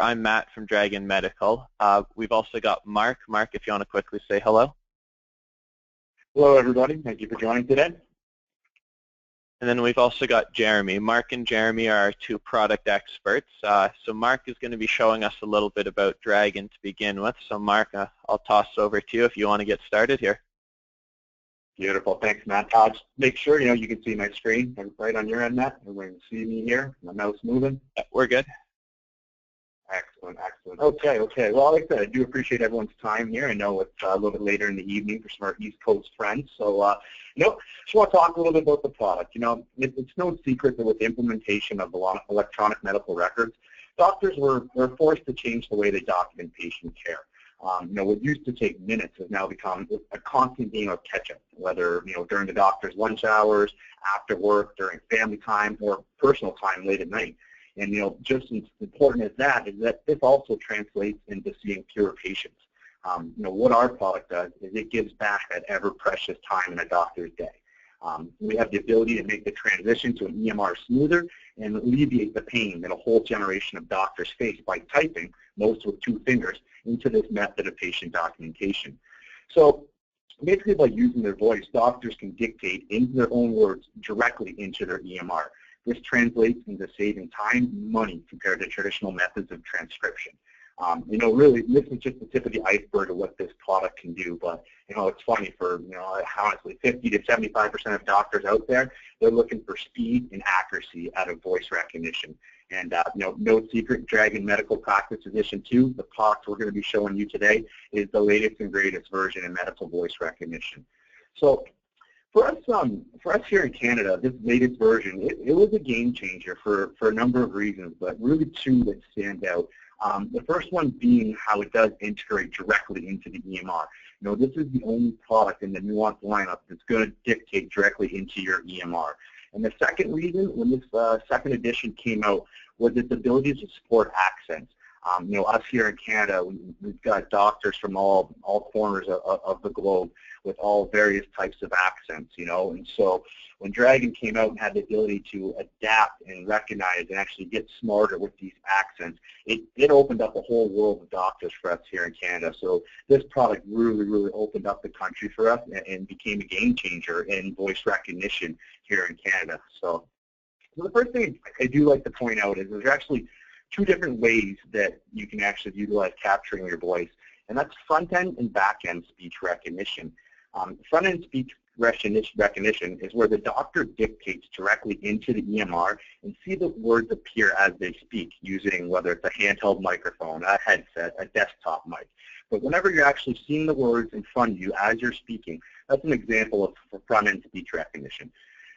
I'm Matt from Dragon Medical. We've also got Mark. Mark, if you want to quickly say hello. Hello, everybody. Thank you for joining today. And then we've also got Jeremy. Mark and Jeremy are our two product experts. So Mark is going to be showing us a little bit about Dragon to begin with. So Mark, I'll toss it over to you if you want to get started here. Beautiful. Thanks, Matt. Just make sure you can see my screen right on your end, Matt. Everyone can see me here. My mouse moving. We're good. Excellent, excellent. Okay. Well, like I said, I do appreciate everyone's time here. I know it's a little bit later in the evening for some of our East Coast friends. So, just want to talk a little bit about the product. It's no secret that with the implementation of a lot of electronic medical records, doctors were forced to change the way they document patient care. What used to take minutes has now become a constant game of catch-up, whether, during the doctor's lunch hours, after work, during family time, or personal time late at night. And, just as important as that is that this also translates into seeing fewer patients. What our product does is it gives back that ever-precious time in a doctor's day. We have the ability to make the transition to an EMR smoother and alleviate the pain that a whole generation of doctors face by typing, most with 2 fingers, into this method of patient documentation. So basically by using their voice, doctors can dictate into their own words directly into their EMR. This translates into saving time and money compared to traditional methods of transcription. Really, this is just the tip of the iceberg of what this product can do. But, it's funny for, honestly, 50 to 75% of doctors out there, they're looking for speed and accuracy out of voice recognition. And, no secret, Dragon Medical Practice Edition 2, the product we're going to be showing you today, is the latest and greatest version in medical voice recognition. So, for us here in Canada, this latest version, it was a game changer for a number of reasons, but really 2 that stand out. The first one being how it does integrate directly into the EMR. This is the only product in the Nuance lineup that's going to dictate directly into your EMR. And the second reason, when this second edition came out, was its ability to support accents. Us here in Canada, we've got doctors from all corners of the globe with all various types of accents, and so when Dragon came out and had the ability to adapt and recognize and actually get smarter with these accents, it opened up a whole world of doctors for us here in Canada. So this product really opened up the country for us and became a game changer in voice recognition here in Canada. So the first thing I do like to point out is there's actually 2 different ways that you can actually utilize capturing your voice, and that's front-end and back-end speech recognition. Front-end speech recognition is where the doctor dictates directly into the EMR and see the words appear as they speak using whether it's a handheld microphone, a headset, a desktop mic. But whenever you're actually seeing the words in front of you as you're speaking, that's an example of front-end speech recognition.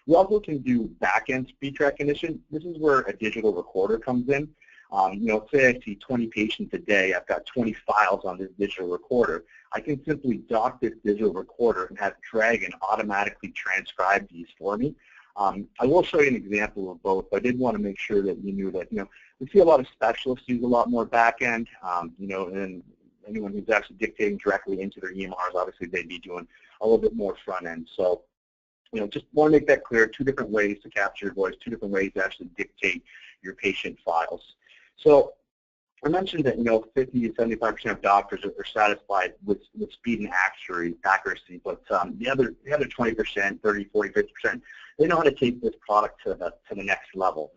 We also can do back-end speech recognition. This is where a digital recorder comes in. Say I see 20 patients a day, I've got 20 files on this digital recorder. I can simply dock this digital recorder and have Dragon automatically transcribe these for me. I will show you an example of both, but I did want to make sure that you knew that, we see a lot of specialists use a lot more back-end, and anyone who's actually dictating directly into their EMRs, obviously they'd be doing a little bit more front-end. So, just want to make that clear, 2 different ways to capture your voice, 2 different ways to actually dictate your patient files. So I mentioned that 50 to 75% of doctors are satisfied with speed and accuracy, but the other 20%, 30, 40, 50%, they know how to take this product to the next level.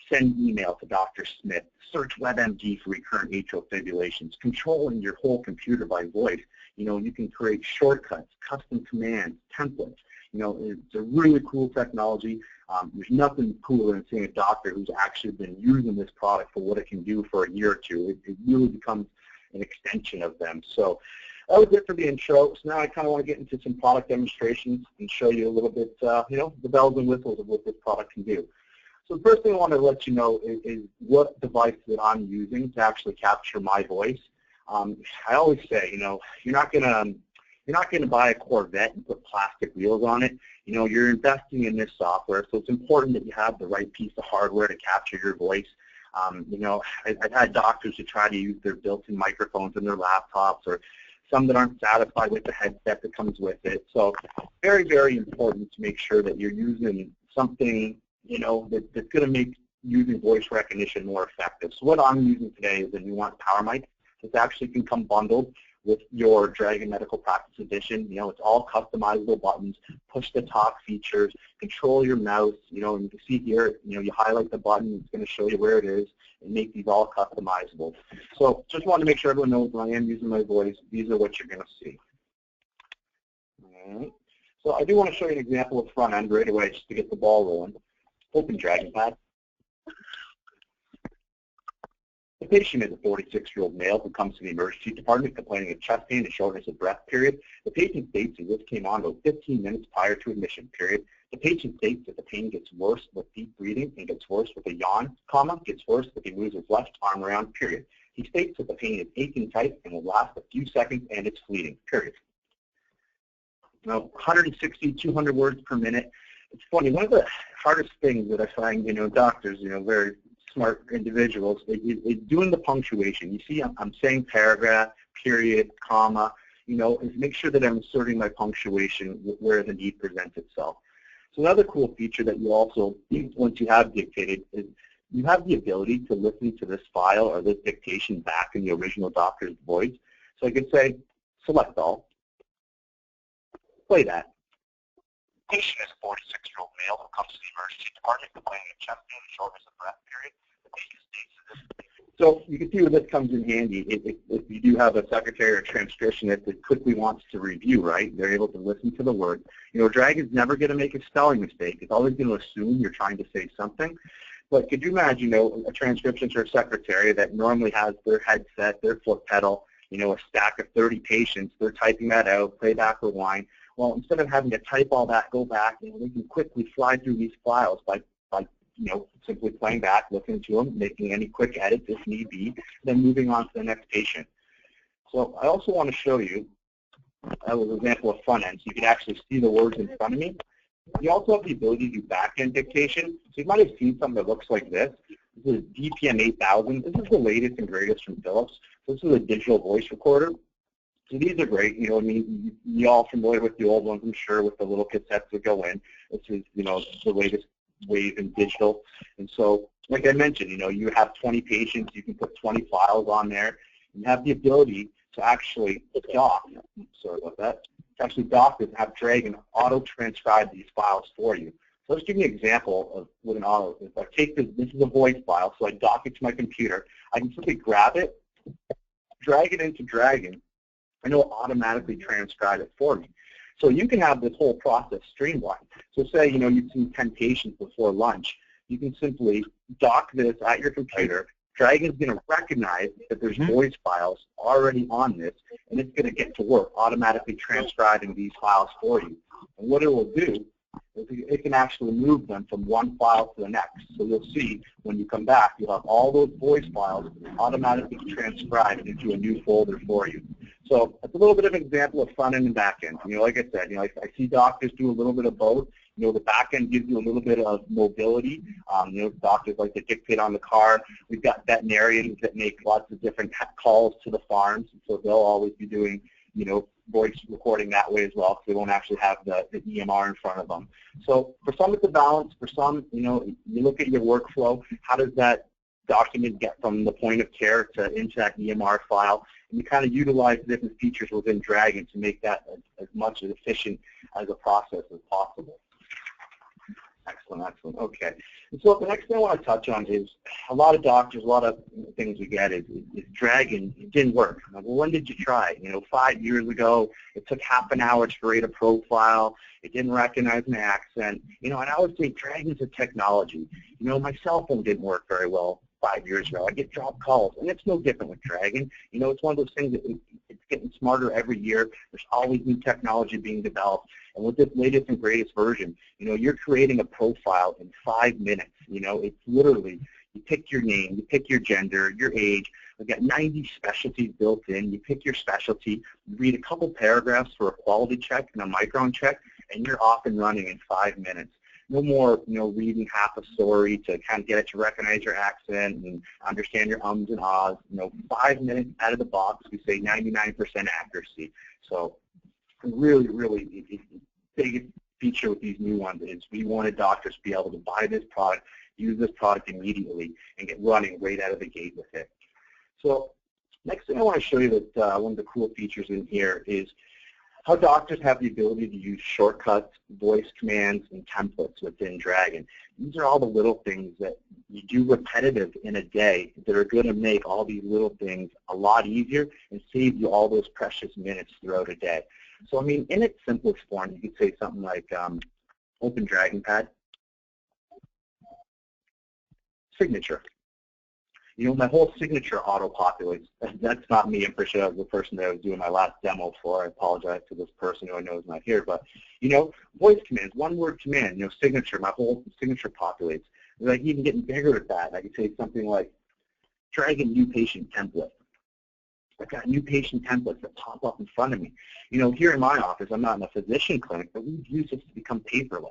Send email to Dr. Smith, search WebMD for recurrent atrial fibrillations, controlling your whole computer by voice. You can create shortcuts, custom commands, templates. It's a really cool technology. There's nothing cooler than seeing a doctor who's actually been using this product for what it can do for a year or 2. It really becomes an extension of them. So that was it for the intro. So now I kind of want to get into some product demonstrations and show you a little bit, the bells and whistles of what this product can do. So the first thing I want to let you know is what device that I'm using to actually capture my voice. I always say, you're not going to buy a Corvette and put plastic wheels on it. You're investing in this software, so it's important that you have the right piece of hardware to capture your voice. I've had doctors who try to use their built-in microphones in their laptops, or some that aren't satisfied with the headset that comes with it. So very important to make sure that you're using something, that's going to make using voice recognition more effective. So what I'm using today is a Nuance Power Mic. This actually can come bundled with your Dragon Medical Practice Edition. You know, it's all customizable buttons, push-to-talk features, control your mouse. You know, and you can see here, you know, you highlight the button, it's going to show you where it is, and make these all customizable. So just want to make sure everyone knows when I am using my voice, these are what you're going to see. All right. So I do want to show you an example of front end right away just to get the ball rolling. Open DragonPad. The patient is a 46-year-old male who comes to the emergency department complaining of chest pain and shortness of breath, period. The patient states that this came on about 15 minutes prior to admission, period. The patient states that the pain gets worse with deep breathing and gets worse with a yawn, comma, gets worse if he moves his left arm around, period. He states that the pain is aching tight and will last a few seconds and it's fleeting, period. Now, 160, 200 words per minute. It's funny, one of the hardest things that I find, you know, doctors, you know, very smart individuals, is doing the punctuation. You see, I'm saying paragraph, period, comma, you know, is make sure that I'm inserting my punctuation where the need presents itself. So another cool feature that you also, once you have dictated, is you have the ability to listen to this file or this dictation back in the original doctor's voice. So I could say, select all, play that. Patient is a 46-year-old male who comes to the emergency department complaining of chest pain and shortness of breath, period. The patient states that this. So you can see where this comes in handy. If you do have a secretary or transcriptionist that quickly wants to review, right, they're able to listen to the word. You know, Dragon's never going to make a spelling mistake. It's always going to assume you're trying to say something. But could you imagine, you know, a transcriptionist or a secretary that normally has their headset, their foot pedal, you know, a stack of 30 patients, they're typing that out, play back, rewind. Well, instead of having to type all that, go back, you know, they can quickly fly through these files by you know, simply playing back, listening to them, making any quick edits if need be, then moving on to the next patient. So I also want to show you a little example of front end, so you can actually see the words in front of me. You also have the ability to do back-end dictation. So you might have seen something that looks like this. This is DPM 8000. This is the latest and greatest from Philips. This is a digital voice recorder. So these are great. You know, I mean, you're all familiar with the old ones, I'm sure, with the little cassettes that go in. This is, you know, the latest wave in digital. And so, like I mentioned, you know, you have 20 patients, you can put 20 files on there. You have the ability to actually dock, sorry about that, to actually dock this, have Dragon auto-transcribe these files for you. So let's give you an example of what an auto is. I take this is a voice file, so I dock it to my computer. I can simply grab it, drag it into Dragon, and it will automatically transcribe it for me. So you can have this whole process streamlined. So say, you know, you've seen 10 patients before lunch. You can simply dock this at your computer. Dragon's going to recognize that there's voice files already on this, and it's going to get to work automatically transcribing these files for you. And what it will do is it can actually move them from one file to the next. So you'll see when you come back, you'll have all those voice files automatically transcribed into a new folder for you. So it's a little bit of an example of front end and back end. You know, like I said, you know, I see doctors do a little bit of both. You know, the back end gives you a little bit of mobility. You know, doctors like to dictate on the car. We've got veterinarians that make lots of different calls to the farms, so they'll always be doing, you know, voice recording that way as well, because they won't actually have the EMR in front of them. So for some, it's a balance. For some, you know, you look at your workflow. How does that document get from the point of care to into that EMR file? And you kind of utilize different features within Dragon to make that as much as efficient as a process as possible. Excellent, excellent. Okay. And so the next thing I want to touch on is a lot of doctors, a lot of things we get is Dragon, it didn't work. Like, well, when did you try it? You know, 5 years ago, it took half an hour to create a profile. It didn't recognize my accent. You know, and I would say Dragon's a technology. You know, my cell phone didn't work very well 5 years ago. I get dropped calls, and it's no different with Dragon. You know, it's one of those things that it's getting smarter every year. There's always new technology being developed. And with this latest and greatest version, you know, you're creating a profile in 5 minutes. You know, it's literally, you pick your name, you pick your gender, your age. We've got 90 specialties built in. You pick your specialty, you read a couple paragraphs for a quality check and a micron check, and you're off and running in 5 minutes. No more, you know, reading half a story to kind of get it to recognize your accent and understand your ums and ahs. You know, 5 minutes out of the box, we say 99% accuracy. So really, really, the biggest feature with these new ones is we wanted doctors to be able to buy this product use this product immediately and get running right out of the gate with it. So next thing I want to show you that one of the cool features in here is how doctors have the ability to use shortcuts, voice commands, and templates within Dragon. These are all the little things that you do repetitive in a day that are going to make all these little things a lot easier and save you all those precious minutes throughout a day. So, I mean, in its simplest form, you could say something like open DragonPad, signature. You know, my whole signature auto-populates. That's not me. I'm pretty sure that was the person that I was doing my last demo for. I apologize to this person who I know is not here. But, you know, voice commands, one-word command, you know, signature, my whole signature populates. Like even getting bigger with that, I could say something like Dragon new patient template. I've got new patient templates that pop up in front of me. You know, here in my office, I'm not in a physician clinic, but we've used this to become paperless.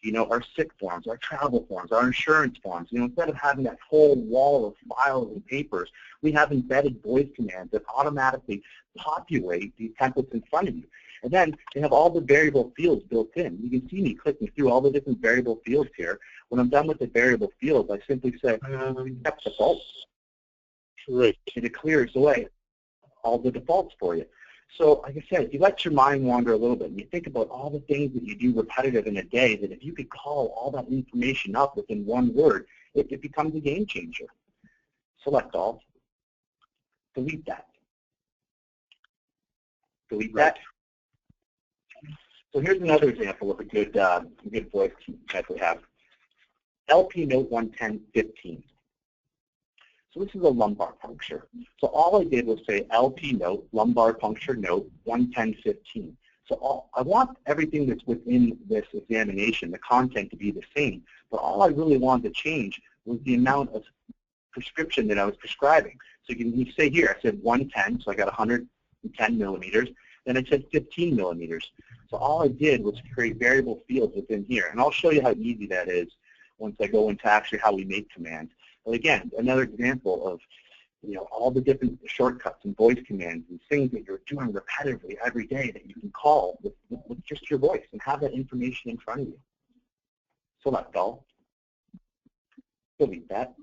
You know, our sick forms, our travel forms, our insurance forms. You know, instead of having that whole wall of files and papers, we have embedded voice commands that automatically populate these templates in front of you. And then they have all the variable fields built in. You can see me clicking through all the different variable fields here. When I'm done with the variable fields, I simply say, accept defaults. Right. And it clears away all the defaults for you. So, like I said, if you let your mind wander a little bit and you think about all the things that you do repetitive in a day, that if you could call all that information up within one word, it becomes a game changer. Select all. Delete that. Delete that. So here's another example of a good voice type we have. LP Note 11015. So this is a lumbar puncture. So all I did was say LP note, lumbar puncture note, 11015. So I want everything that's within this examination, the content, to be the same. But all I really wanted to change was the amount of prescription that I was prescribing. So you can say here, I said 110, so I got 110 millimeters. Then I said 15 millimeters. So all I did was create variable fields within here. And I'll show you how easy that is once I go into actually how we make commands. But again, another example of, you know, all the different shortcuts and voice commands and things that you're doing repetitively every day that you can call with just your voice and have that information in front of you. Select all. Delete that.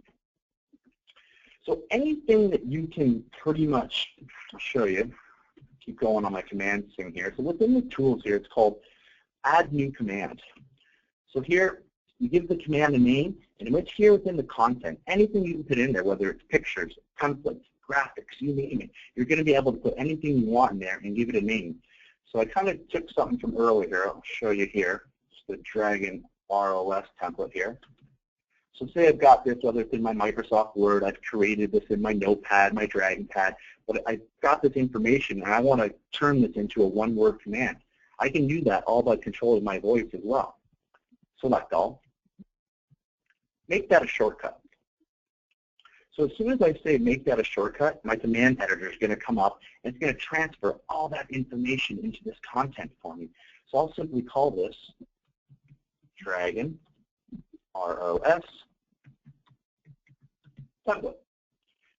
So anything that you can pretty much, I'll show you, keep going on my commands thing here. So within the tools here, it's called Add New Command. So here, you give the command a name, and it's here within the content. Anything you can put in there, whether it's pictures, templates, graphics, you name it, you're going to be able to put anything you want in there and give it a name. So I kind of took something from earlier. I'll show you here. It's the Dragon ROS template here. So say I've got this, whether it's in my Microsoft Word, I've created this in my Notepad, my DragonPad, but I've got this information and I want to turn this into a one-word command. I can do that all by controlling my voice as well. Select all. Make that a shortcut. So as soon as I say make that a shortcut, my command editor is going to come up and it's going to transfer all that information into this content for me. So I'll simply call this Dragon ROS template.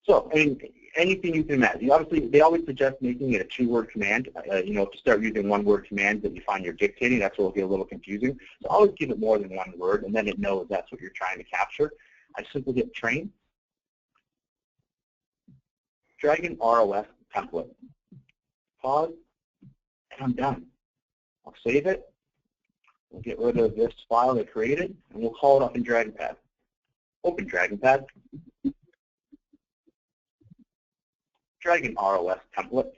So, I mean, anything you can imagine. Obviously, they always suggest making it a two-word command. You know, if you start using one-word commands that you find you're dictating, that's where it'll get a little confusing. So always give it more than one word, and then it knows that's what you're trying to capture. I simply hit train. Dragon ROS template. Pause, and I'm done. I'll save it. We'll get rid of this file I created, and we'll call it up in DragonPad. Open DragonPad. Dragon ROS template,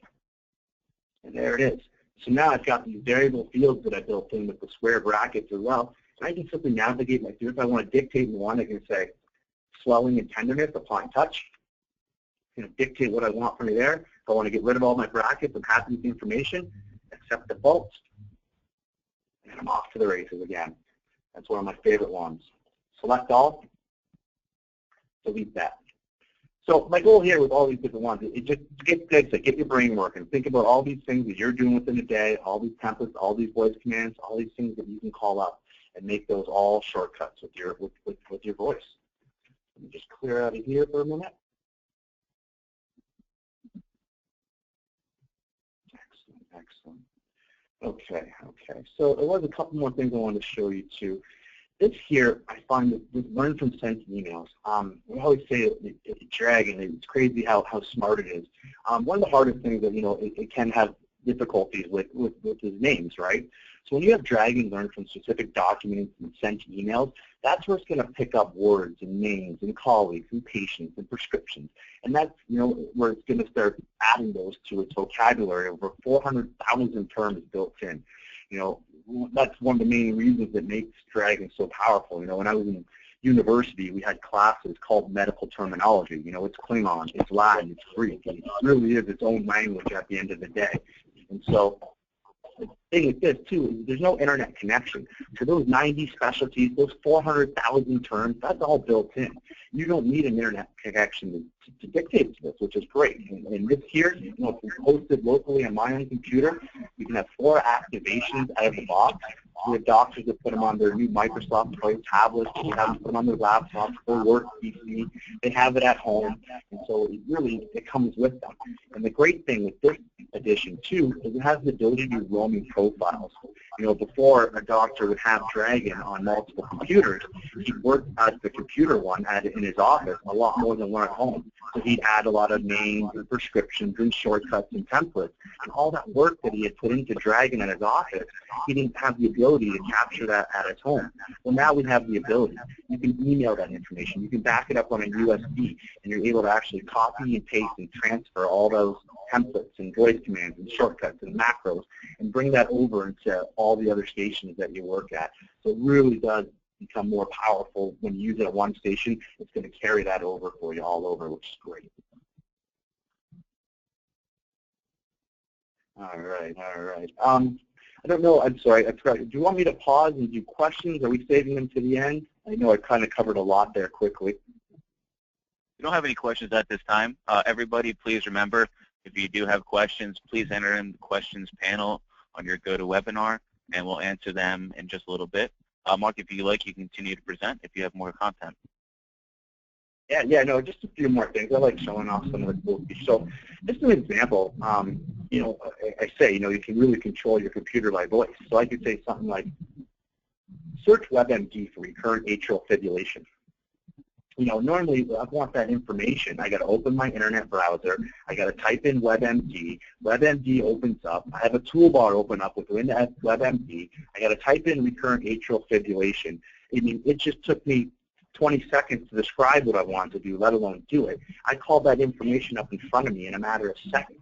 and there it is. So now I've got these variable fields that I built in with the square brackets as well, and I can simply navigate my through. If I want to dictate in one, I can say swelling and tenderness upon touch. You know, dictate what I want from me there. If I want to get rid of all my brackets, I'm happy with the information, accept defaults, and I'm off to the races again. That's one of my favorite ones. Select all, delete that. So my goal here with all these different ones is just get your brain working. Think about all these things that you're doing within a day, all these templates, all these voice commands, all these things that you can call up and make those all shortcuts with your voice. Let me just clear out of here for a minute. Excellent. Okay. So there was a couple more things I wanted to show you too. this here, I find that this learn from sent emails. I always say Dragon, it's crazy how smart it is. One of the hardest things that, it can have difficulties with his names, right? So when you have Dragon learn from specific documents and sent emails, that's where it's going to pick up words and names and colleagues and patients and prescriptions. And that's, where it's going to start adding those to its vocabulary. Over 400,000 terms built in. That's one of the main reasons that makes Dragon so powerful. When I was in university, we had classes called medical terminology. It's Klingon, it's Latin, it's Greek. It really is its own language at the end of the day. And so the thing with this, too, is there's no internet connection. So those 90 specialties, those 400,000 terms, that's all built in. You don't need an internet connection to dictate to this, which is great. And this here, if it's hosted locally on my own computer, you can have 4 activations out of the box. We have doctors that put them on their new Microsoft Pro tablets. We have them put them on their laptops, their work PC. They have it at home. And so it comes with them. And the great thing with this edition, too, is it has the ability to do roaming profiles. Before a doctor would have Dragon on multiple computers, he'd work as the computer one in his office a lot more than one at home. So he'd add a lot of names and prescriptions and shortcuts and templates. And all that work that he had put into Dragon at his office, he didn't have the ability to capture that at his home. Well, now we have the ability. You can email that information. You can back it up on a USB, and you're able to actually copy and paste and transfer all those templates and voice commands and shortcuts and macros and bring that over into all the other stations that you work at. So it really does become more powerful when you use it at one station. It's going to carry that over for you all over, which is great. All right. I don't know, I'm sorry, I forgot. Do you want me to pause and do questions? Are we saving them to the end? I know I kind of covered a lot there quickly. We don't have any questions at this time. Everybody, please remember, if you do have questions, please enter in the questions panel on your GoToWebinar, and we'll answer them in just a little bit. Mark, if you like, you can continue to present if you have more content. Yeah, no, just a few more things. I like showing off some of the cool features. So just an example, I say, you can really control your computer by voice. So I could say something like, search WebMD for recurrent atrial fibrillation. Normally I want that information. I got to open my internet browser. I got to type in WebMD. WebMD opens up. I have a toolbar open up within WebMD. I got to type in recurrent atrial fibrillation. I mean, it just took me 20 seconds to describe what I want to do, let alone do it. I call that information up in front of me in a matter of seconds.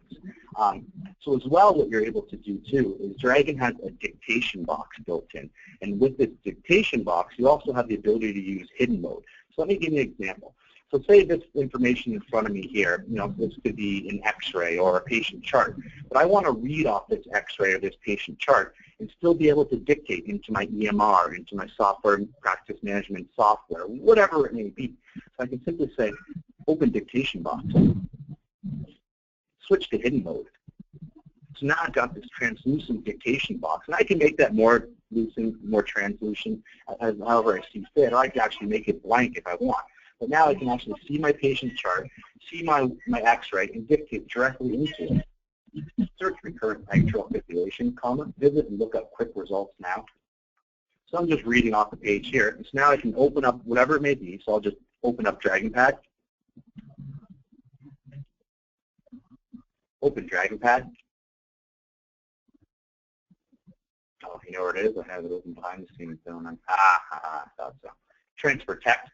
So as well, what you're able to do too is Dragon has a dictation box built in. And with this dictation box, you also have the ability to use hidden mode. So let me give you an example. So say this information in front of me here, this could be an x-ray or a patient chart. But I want to read off this x-ray or this patient chart and still be able to dictate into my EMR, into my software practice management software, whatever it may be. So I can simply say, open dictation box. Switch to hidden mode. So now I've got this translucent dictation box, and I can make that more lucent, more translucent, however I see fit, or I can actually make it blank if I want. But now I can actually see my patient chart, see my x-ray, and dictate directly into it. Search recurrent atrial fibrillation, visit and look up quick results now. So I'm just reading off the page here. And so now I can open up whatever it may be. So I'll just open up DragonPad. Open DragonPad. Oh, you know where it is? I have it open behind the scenes, don't I? I thought so. Transfer text.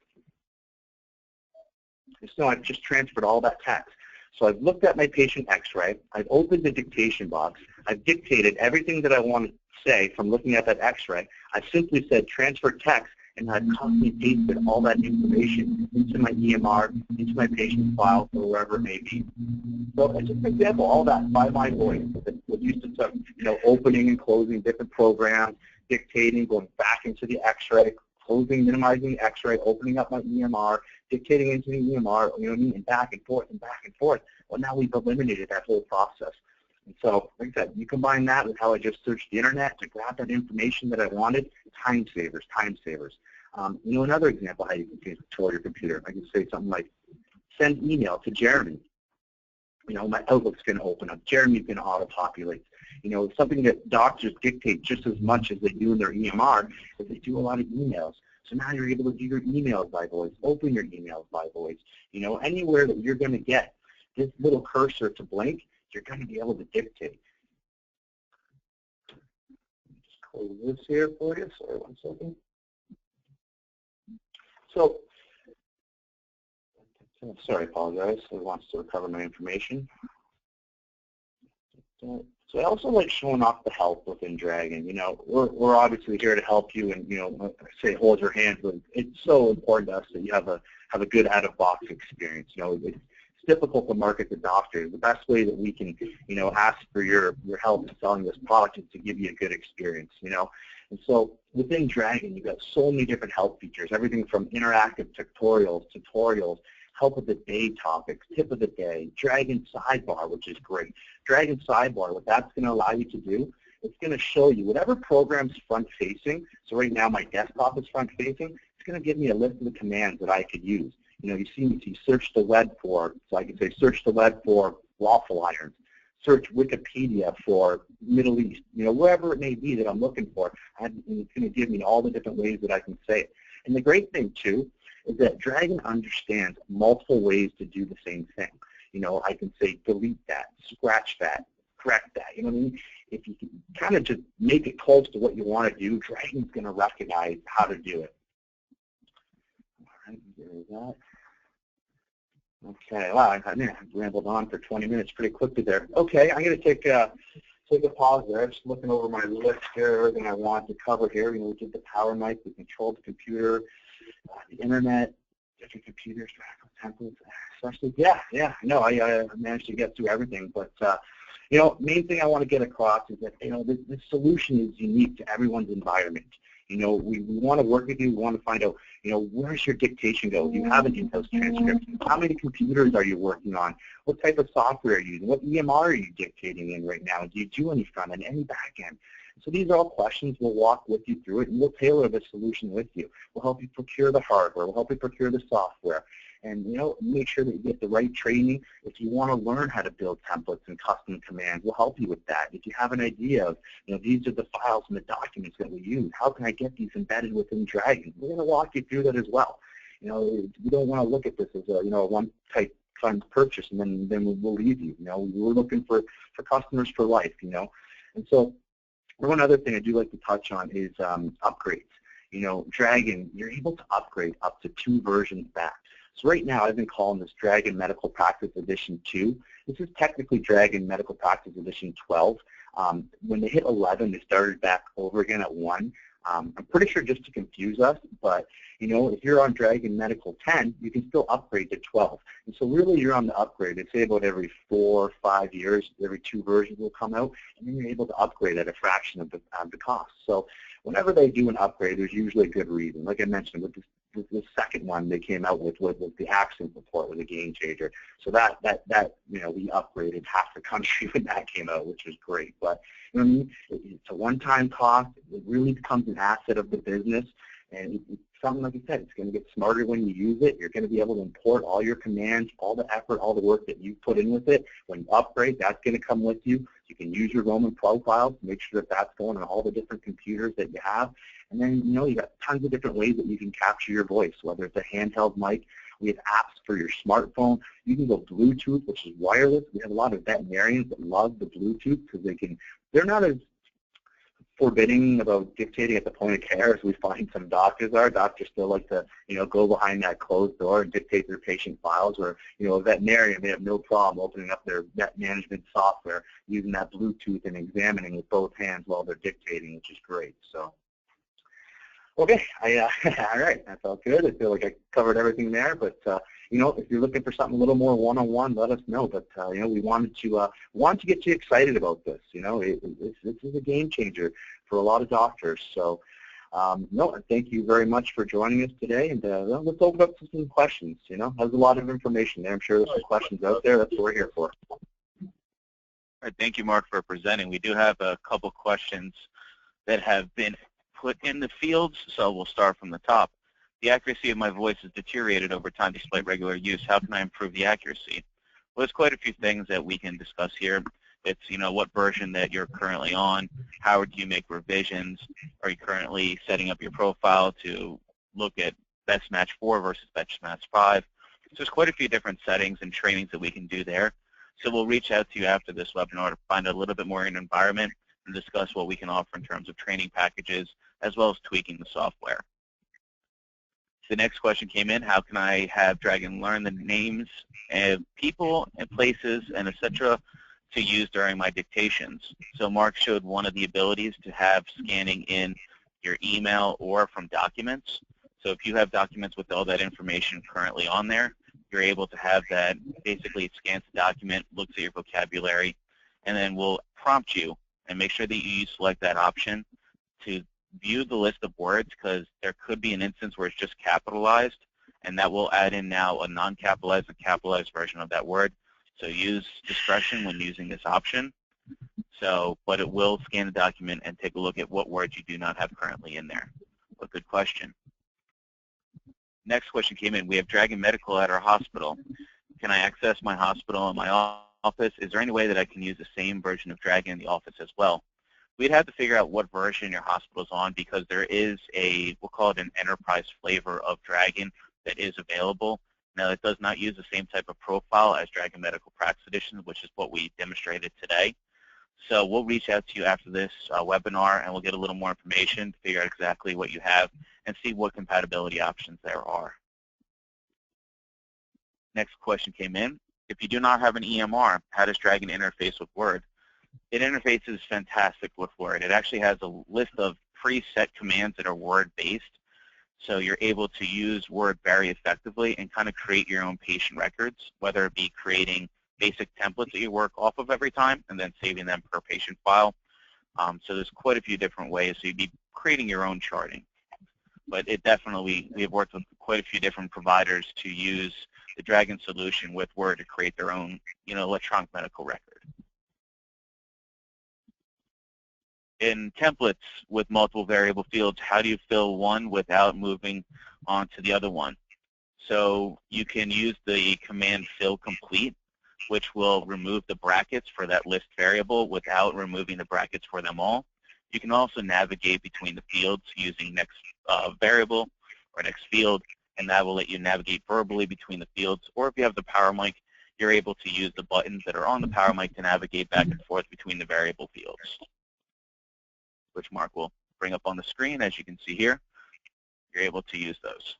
So I've just transferred all that text. So I've looked at my patient x-ray, I've opened the dictation box, I've dictated everything that I want to say from looking at that x-ray. I've simply said transfer text, and I've copy and pasted all that information into my EMR, into my patient file, or wherever it may be. So as just an example, all that by my voice. What used to took, opening and closing different programs, dictating, going back into the x-ray, closing, minimizing the x-ray, opening up my EMR, dictating into the EMR, and back and forth and back and forth. Well, now we've eliminated that whole process. And so, like I said, you combine that with how I just searched the internet to grab that information that I wanted, time savers, time savers. Another example how you can control your computer. I can say something like, send email to Jeremy. My Outlook's going to open up. Jeremy's going to auto-populate. Something that doctors dictate just as much as they do in their EMR is they do a lot of emails. So now you're able to do your emails by voice, open your emails by voice. You know, anywhere that you're going to get this little cursor to blink, you're going to be able to dictate. Just close this here for you. Sorry, 1 second. So, sorry, I apologize. It wants to recover my information. So I also like showing off the help within Dragon. You know, we're obviously here to help you, and you know, say hold your hand, but it's so important to us that you have a good out-of-box experience. You know, it's difficult to market to doctors. The best way that we can, you know, ask for your help in selling this product is to give you a good experience. You know, and so within Dragon, you've got so many different help features, everything from interactive tutorials, help of the day topics, tip of the day, Dragon Sidebar, which is great. Dragon Sidebar, what that's going to allow you to do, it's going to show you whatever program's front-facing. So right now my desktop is front-facing. It's going to give me a list of the commands that I could use. You know, you see me search the web for, so I can say search the web for waffle irons, search Wikipedia for Middle East, you know, wherever it may be that I'm looking for. And it's going to give me all the different ways that I can say it. And the great thing, too, is that Dragon understands multiple ways to do the same thing. You know, I can say delete that, scratch that, correct that. You know what I mean? If you can kind of just make it close to what you want to do, Dragon's going to recognize how to do it. All right, there's that. Okay, wow, I rambled on for 20 minutes pretty quickly there. Okay, I'm going to take a pause there. I'm just looking over my list here, everything I want to cover here. You know, we did the power mic, we controlled the computer, the internet, different computers, templates, especially. Yeah, no, I managed to get through everything. But, you know, main thing I want to get across is that, you know, this solution is unique to everyone's environment. You know, we want to work with you. We want to find out, you know, where's your dictation go? Do you have an in-house transcript? How many computers are you working on? What type of software are you using? What EMR are you dictating in right now? Do you do any front end, any back end? So these are all questions. We'll walk with you through it, and we'll tailor the solution with you. We'll help you procure the hardware. We'll help you procure the software. And, you know, make sure that you get the right training. If you want to learn how to build templates and custom commands, we'll help you with that. If you have an idea of, you know, these are the files and the documents that we use, how can I get these embedded within Dragon? We're going to walk you through that as well. You know, we don't want to look at this as a, you know, a one-type fund purchase and then we'll leave you. You know, we're looking for customers for life, you know. And so one other thing I do like to touch on is upgrades. You know, Dragon, you're able to upgrade up to 2 versions back. So right now, I've been calling this Dragon Medical Practice Edition 2. This is technically Dragon Medical Practice Edition 12. When they hit 11, they started back over again at 1. I'm pretty sure just to confuse us, but, you know, if you're on Dragon Medical 10, you can still upgrade to 12. And so really you're on the upgrade. They say about every 4 or 5 years, every 2 versions will come out, and then you're able to upgrade at a fraction of the cost. So whenever they do an upgrade, there's usually a good reason. Like I mentioned, with the second one they came out with the accident report was a game changer. So that you know, we upgraded half the country when that came out, which was great. But you know what I mean? It's a one-time cost. It really becomes an asset of the business, and it's something like I said. It's going to get smarter when you use it. You're going to be able to import all your commands, all the effort, all the work that you put in with it. When you upgrade, that's going to come with you. You can use your Roman profiles to make sure that that's going on all the different computers that you have. And then, you know, you got tons of different ways that you can capture your voice, whether it's a handheld mic. We have apps for your smartphone. You can go Bluetooth, which is wireless. We have a lot of veterinarians that love the Bluetooth because they're not as forbidding about dictating at the point of care as we find some doctors are. Doctors still like to, you know, go behind that closed door and dictate their patient files, where, you know, a veterinarian may have no problem opening up their vet management software, using that Bluetooth and examining with both hands while they're dictating, which is great. So, okay, all right, that felt good. I feel like I covered everything there, but you know, if you're looking for something a little more one-on-one, let us know. But you know, we wanted to get you excited about this. You know, this is a game changer for a lot of doctors. So, no, thank you very much for joining us today, and let's open up to some questions. You know, there's a lot of information there. I'm sure there's some questions out there. That's what we're here for. All right, thank you, Mark, for presenting. We do have a couple questions that have been put in the fields, so we'll start from the top. The accuracy of my voice has deteriorated over time despite regular use. How can I improve the accuracy? Well, there's quite a few things that we can discuss here. It's, you know, what version that you're currently on. How do you make revisions? Are you currently setting up your profile to look at best match 4 versus best match 5. So there's quite a few different settings and trainings that we can do there. So we'll reach out to you after this webinar to find out a little bit more in environment and discuss what we can offer in terms of training packages as well as tweaking the software. The next question came in, how can I have Dragon learn the names of people and places and etc. to use during my dictations? So Mark showed one of the abilities to have scanning in your email or from documents. So if you have documents with all that information currently on there, you're able to have that. Basically, it scans the document, looks at your vocabulary, and then will prompt you and make sure that you select that option to view the list of words, because there could be an instance where it's just capitalized, and that will add in now a non-capitalized and capitalized version of that word. So use discretion when using this option. But it will scan the document and take a look at what words you do not have currently in there. A good question. Next question came in. We have Dragon Medical at our hospital. Can I access my hospital in my office? Is there any way that I can use the same version of Dragon in the office as well? We'd have to figure out what version your hospital is on, because there is we'll call it an enterprise flavor of Dragon that is available. Now, it does not use the same type of profile as Dragon Medical Practice Edition, which is what we demonstrated today. So we'll reach out to you after this webinar, and we'll get a little more information to figure out exactly what you have and see what compatibility options there are. Next question came in. If you do not have an EMR, how does Dragon interface with Word? It interfaces fantastic with Word. It actually has a list of preset commands that are Word-based. So you're able to use Word very effectively and kind of create your own patient records, whether it be creating basic templates that you work off of every time and then saving them per patient file. So there's quite a few different ways. So you'd be creating your own charting. But it definitely, we have worked with quite a few different providers to use the Dragon solution with Word to create their own, electronic medical record. In templates with multiple variable fields, how do you fill one without moving on to the other one? So you can use the command fill complete, which will remove the brackets for that list variable without removing the brackets for them all. You can also navigate between the fields using next variable or next field, and that will let you navigate verbally between the fields. Or if you have the PowerMic, you're able to use the buttons that are on the PowerMic to navigate back and forth between the variable fields, which Mark will bring up on the screen. As you can see here, you're able to use those.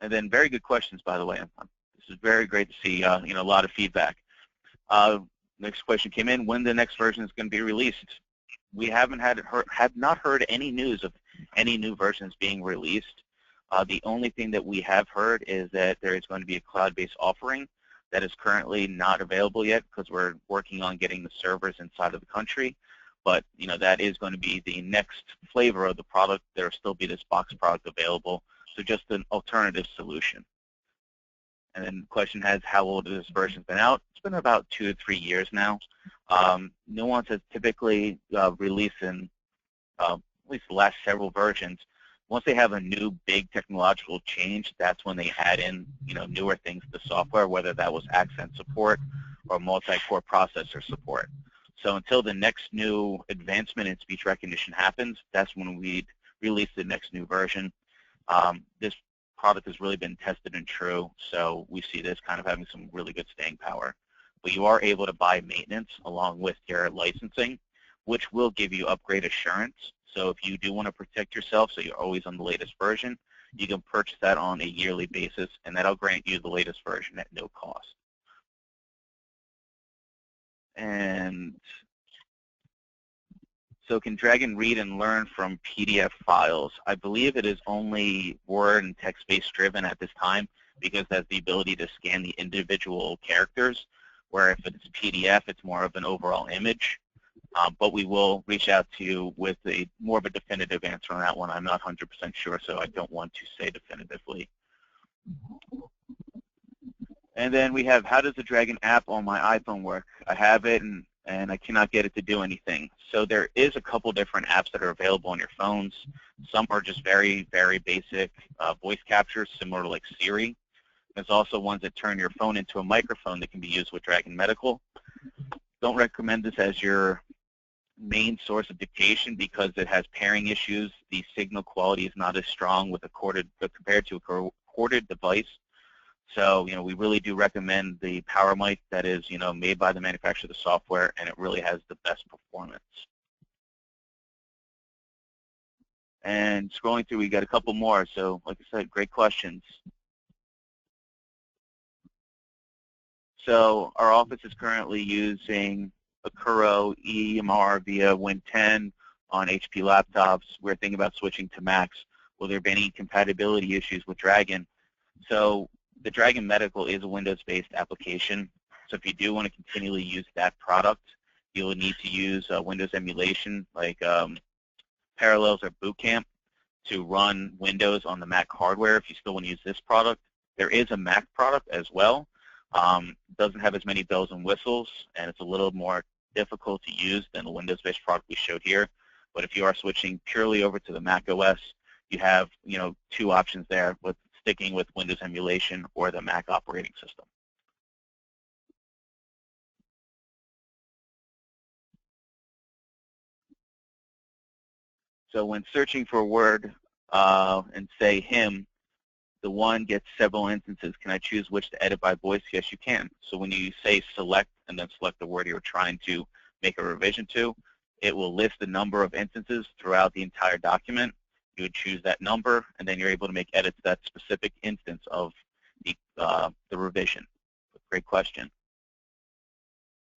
And then very good questions, by the way. This is very great to see a lot of feedback. Next question came in, when the next version is going to be released? We have not heard any news of any new versions being released. The only thing that we have heard is that there is going to be a cloud-based offering that is currently not available yet because we're working on getting the servers inside of the country. But that is going to be the next flavor of the product. There will still be this box product available, so just an alternative solution. And then the question has, how old has this version been out? It's been about 2 to 3 years now. Nuance has typically released in at least the last several versions. Once they have a new big technological change, that's when they add in newer things to the software, whether that was accent support or multi-core processor support. So until the next new advancement in speech recognition happens, that's when we'd release the next new version. This product has really been tested and true, so we see this kind of having some really good staying power. But you are able to buy maintenance along with your licensing, which will give you upgrade assurance. So if you do want to protect yourself so you're always on the latest version, you can purchase that on a yearly basis, and that'll grant you the latest version at no cost. And so can Dragon read and learn from PDF files? I believe it is only Word and text-based driven at this time because it has the ability to scan the individual characters, where if it's PDF, it's more of an overall image. But we will reach out to you with more of a definitive answer on that one. I'm not 100% sure, so I don't want to say definitively. And then we have, how does the Dragon app on my iPhone work? I have it, and I cannot get it to do anything. So there is a couple different apps that are available on your phones. Some are just very, very basic voice capture, similar to like Siri. There's also ones that turn your phone into a microphone that can be used with Dragon Medical. Don't recommend this as your main source of dictation because it has pairing issues. The signal quality is not as strong with a corded compared to a corded device. So, we really do recommend the PowerMic that is, made by the manufacturer of the software, and it really has the best performance. And scrolling through, we got a couple more. So, like I said, great questions. So, our office is currently using Akuro EMR via Win 10 on HP laptops. We're thinking about switching to Macs. Will there be any compatibility issues with Dragon? So, the Dragon Medical is a Windows-based application. So if you do want to continually use that product, you'll need to use Windows emulation like Parallels or Boot Camp to run Windows on the Mac hardware if you still want to use this product. There is a Mac product as well. Doesn't have as many bells and whistles, and it's a little more difficult to use than the Windows-based product we showed here. But if you are switching purely over to the Mac OS, you have two options there with sticking with Windows emulation or the Mac operating system. So when searching for a word and say him, the one gets several instances. Can I choose which to edit by voice? Yes, you can. So when you say select and then select the word you're trying to make a revision to, it will list the number of instances throughout the entire document. You would choose that number, and then you're able to make edits to that specific instance of the revision. Great question.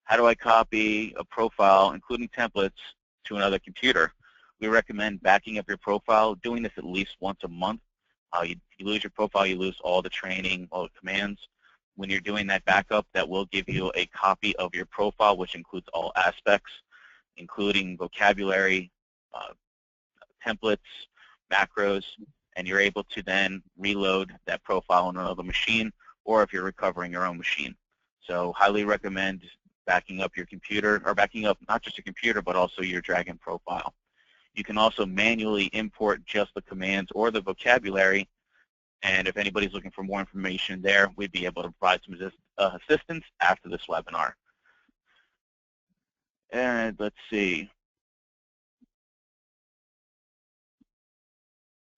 How do I copy a profile, including templates, to another computer? We recommend backing up your profile, doing this at least once a month. You lose your profile, you lose all the training, all the commands. When you're doing that backup, that will give you a copy of your profile, which includes all aspects, including vocabulary, templates, macros, and you're able to then reload that profile on another machine, or if you're recovering your own machine. So highly recommend backing up your computer, or backing up not just your computer, but also your Dragon profile. You can also manually import just the commands or the vocabulary, and if anybody's looking for more information there, we'd be able to provide some assistance after this webinar. And let's see.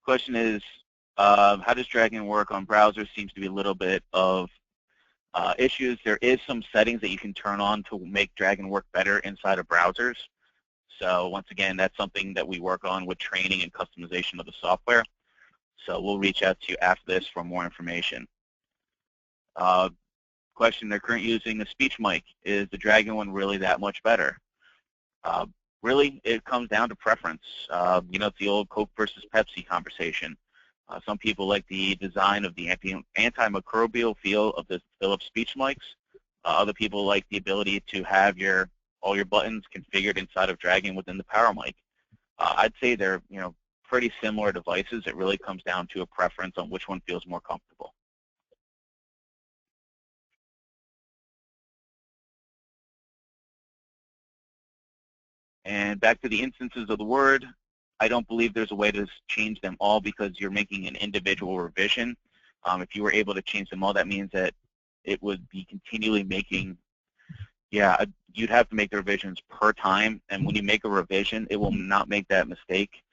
Question is, how does Dragon work on browsers? Seems to be a little bit of issues. There is some settings that you can turn on to make Dragon work better inside of browsers. So once again, that's something that we work on with training and customization of the software. So we'll reach out to you after this for more information. Question, they're currently using a speech mic. Is the Dragon one really that much better? Really, it comes down to preference. It's the old Coke versus Pepsi conversation. Some people like the design of the antimicrobial feel of the Philips speech mics. Other people like the ability to have all your buttons configured inside of Dragon within the PowerMic. I'd say they're pretty similar devices. It really comes down to a preference on which one feels more comfortable. And back to the instances of the word, I don't believe there's a way to change them all because you're making an individual revision. If you were able to change them all, that means that it would be continually making, you'd have to make the revisions per time. And when you make a revision, it will not make that mistake,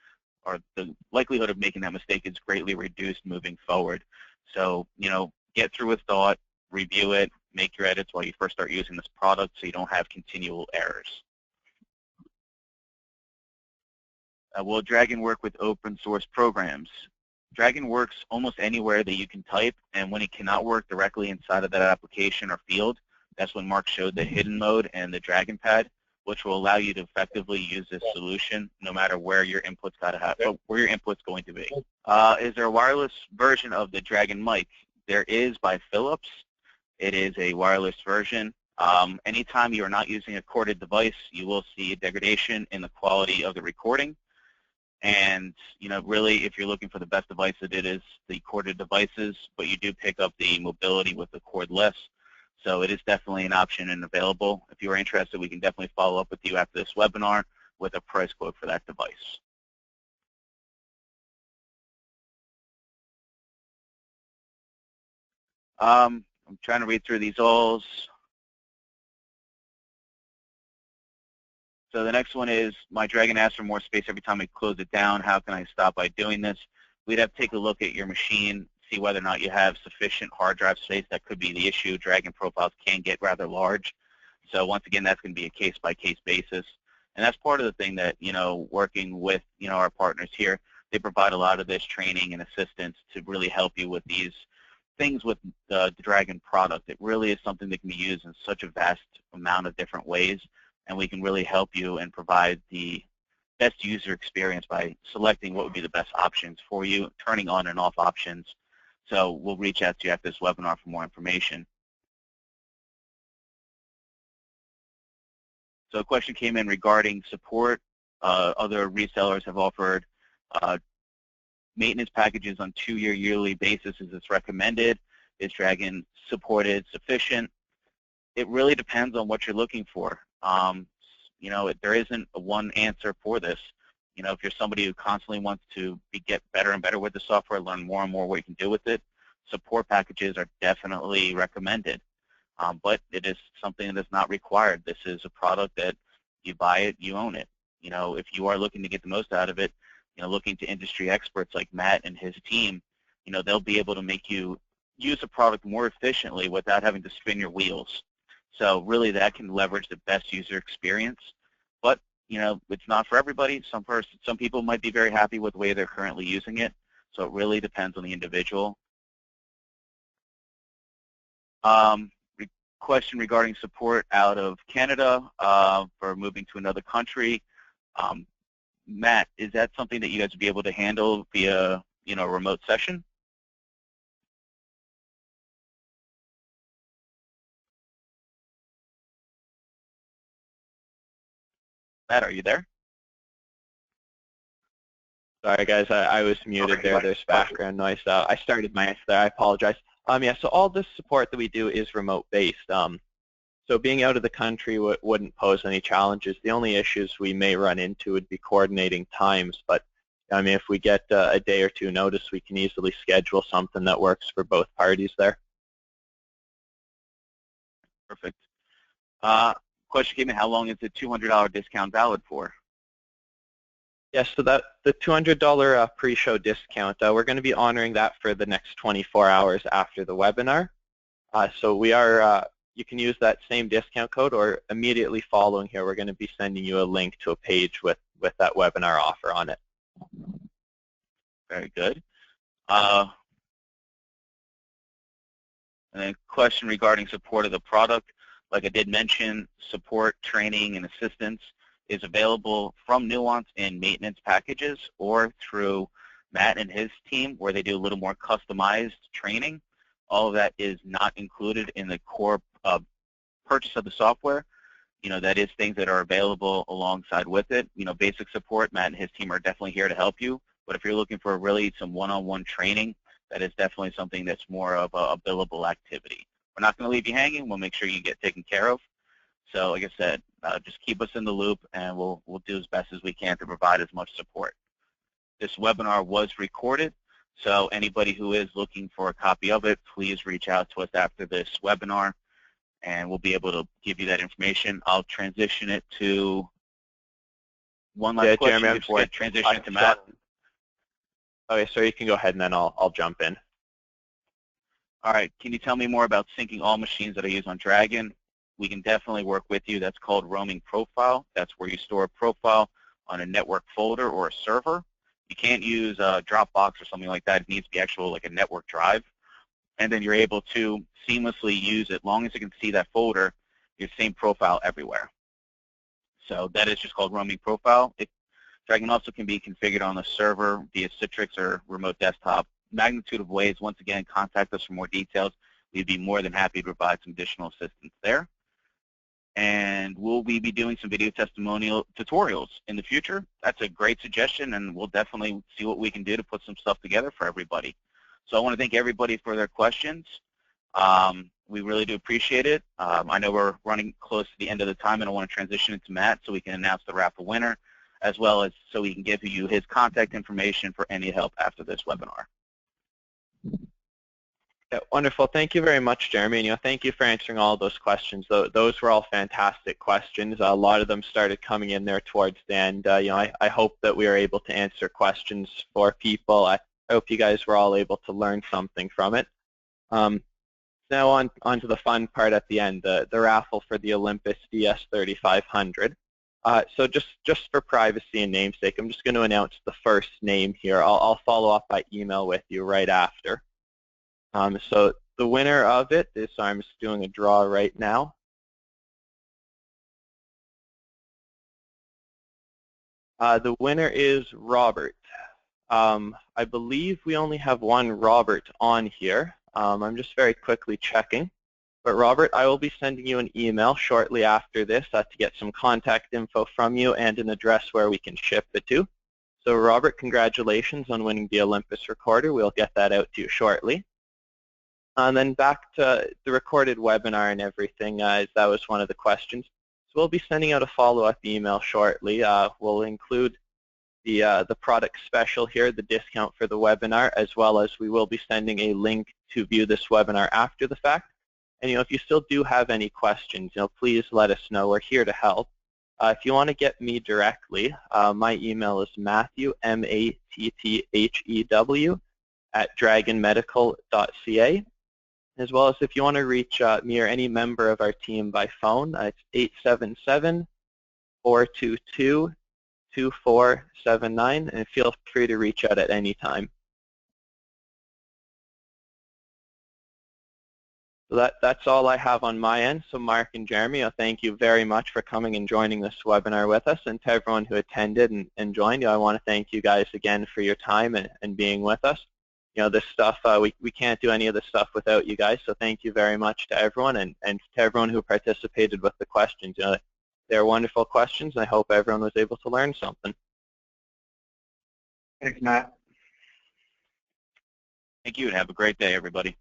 or the likelihood of making that mistake is greatly reduced moving forward. So, get through with thought, review it, make your edits while you first start using this product so you don't have continual errors. Will Dragon work with open source programs? Dragon works almost anywhere that you can type, and when it cannot work directly inside of that application or field, that's when Mark showed the hidden mode and the Dragon Pad, which will allow you to effectively use this solution no matter where your input's going to be. Is there a wireless version of the Dragon mic? There is by Philips. It is a wireless version. Anytime you are not using a corded device, you will see a degradation in the quality of the recording. And, really, if you're looking for the best device, it is the corded devices, but you do pick up the mobility with the cordless. So it is definitely an option and available. If you are interested, we can definitely follow up with you after this webinar with a price quote for that device. I'm trying to read through these all. So the next one is, my Dragon asks for more space every time I close it down. How can I stop by doing this? We'd have to take a look at your machine, see whether or not you have sufficient hard drive space. That could be the issue. Dragon profiles can get rather large. So once again, that's going to be a case-by-case basis. And that's part of the thing that, working with, our partners here, they provide a lot of this training and assistance to really help you with these things with the Dragon product. It really is something that can be used in such a vast amount of different ways, and we can really help you and provide the best user experience by selecting what would be the best options for you, turning on and off options. So we'll reach out to you after this webinar for more information. So a question came in regarding support. Other resellers have offered maintenance packages on 2-year yearly basis. Is this recommended? Is Dragon supported sufficient? It really depends on what you're looking for. There isn't a one answer for this. If you're somebody who constantly wants to get better and better with the software, learn more and more what you can do with it, support packages are definitely recommended. But it is something that's not required. This is a product that you buy it, you own it. If you are looking to get the most out of it, looking to industry experts like Matt and his team, they'll be able to make you use the product more efficiently without having to spin your wheels. So really that can leverage the best user experience. But, it's not for everybody. Some people might be very happy with the way they're currently using it. So it really depends on the individual. Question regarding support out of Canada for moving to another country. Matt, is that something that you guys would be able to handle via, a remote session? Matt, are you there? Sorry, guys, I was muted there. There's background noise. I started my answer there. I apologize. Yeah, so all this support that we do is remote-based. So being out of the country wouldn't pose any challenges. The only issues we may run into would be coordinating times. But, if we get a day or two notice, we can easily schedule something that works for both parties there. Perfect. Question came in, how long is the $200 discount valid for? Yes, so the $200 pre-show discount, we're going to be honoring that for the next 24 hours after the webinar. So we are, you can use that same discount code, or immediately following here, we're going to be sending you a link to a page with that webinar offer on it. Very good. And then question regarding support of the product. Like I did mention, support, training, and assistance is available from Nuance in maintenance packages or through Matt and his team, where they do a little more customized training. All of that is not included in the core purchase of the software. That is things that are available alongside with it. Basic support, Matt and his team are definitely here to help you. But if you're looking for really some one-on-one training, that is definitely something that's more of a billable activity. We're not going to leave you hanging. We'll make sure you get taken care of. So like I said, just keep us in the loop, and we'll do as best as we can to provide as much support. This webinar was recorded, so anybody who is looking for a copy of it, please reach out to us after this webinar, and we'll be able to give you that information. I'll transition it to one last question Jeremy, before I transition it to Matt. Okay, so you can go ahead, and then I'll jump in. All right, can you tell me more about syncing all machines that I use on Dragon? We can definitely work with you. That's called roaming profile. That's where you store a profile on a network folder or a server. You can't use a Dropbox or something like that. It needs to be actual like a network drive. And then you're able to seamlessly use it, as long as you can see that folder, your same profile everywhere. So that is just called roaming profile. Dragon also can be configured on the server via Citrix or remote desktop. Magnitude of ways, once again, contact us for more details. We'd be more than happy to provide some additional assistance there. And we'll be doing some video testimonial tutorials in the future. That's a great suggestion, and we'll definitely see what we can do to put some stuff together for everybody. So I want to thank everybody for their questions. We really do appreciate it. I know we're running close to the end of the time, and I want to transition it to Matt so we can announce the raffle winner, as well as so he can give you his contact information for any help after this webinar. Yeah, wonderful. Thank you very much, Jeremy. And thank you for answering all those questions. Those were all fantastic questions. A lot of them started coming in there towards the end. I hope that we were able to answer questions for people. I hope you guys were all able to learn something from it. Now on to the fun part at the end, the raffle for the Olympus DS3500. So just for privacy and namesake, I'm just going to announce the first name here. I'll follow up by email with you right after. So the winner of it is, I'm just doing a draw right now. The winner is Robert. I believe we only have one Robert on here. I'm just very quickly checking. But Robert, I will be sending you an email shortly after this to get some contact info from you and an address where we can ship it to. So Robert, congratulations on winning the Olympus Recorder. We'll get that out to you shortly. And then back to the recorded webinar and everything, as that was one of the questions. So we'll be sending out a follow-up email shortly. We'll include the product special here, the discount for the webinar, as well as we will be sending a link to view this webinar after the fact. And if you still do have any questions, please let us know. We're here to help. If you want to get me directly, my email is Matthew, M-A-T-T-H-E-W, @dragonmedical.ca. As well as if you want to reach me or any member of our team by phone, it's 877-422-2479, and feel free to reach out at any time. So that's all I have on my end. So Mark and Jeremy, thank you very much for coming and joining this webinar with us. And to everyone who attended and joined, I want to thank you guys again for your time and being with us. This stuff, we can't do any of this stuff without you guys, so thank you very much to everyone and to everyone who participated with the questions. They're wonderful questions, and I hope everyone was able to learn something. Thanks, Matt. Thank you, and have a great day, everybody.